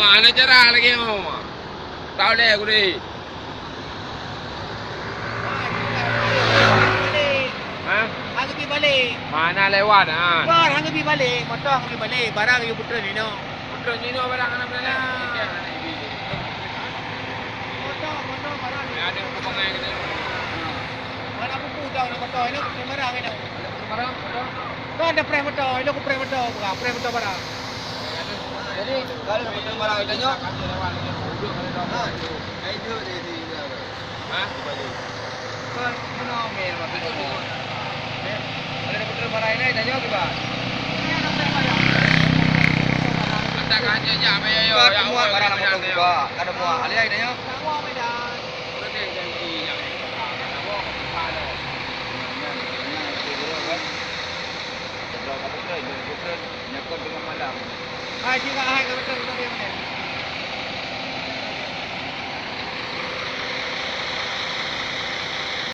Mana cara lagi mau? Tahu deh aku deh. Hah? Hang pergi balik. Mana lewat ah? Bar hang pergi balik. Motor hang pergi balik. Barang you putra ni no. Betul ni no barang anak mana? Motor barang. Ada pengai kita. Mana aku dah nak motor ni putra barang ni no. Barang? Tu ada pre motor, ini aku pre motor, bukan pre motor barang. Jadi kalau putra barang kita nyok. Idea dia di. Hah? Kan mana main waktu itu. Ada putra barang ini tanya ke ba? Kita kaji je apa ya? Ya muat barang nama tu ba. Kada muat. Alih tanya. Semua medan. Betul janji yang ini. Apa? Ada. Putra nyakut dengan malam. Hai, jika hai ke betul dia mana?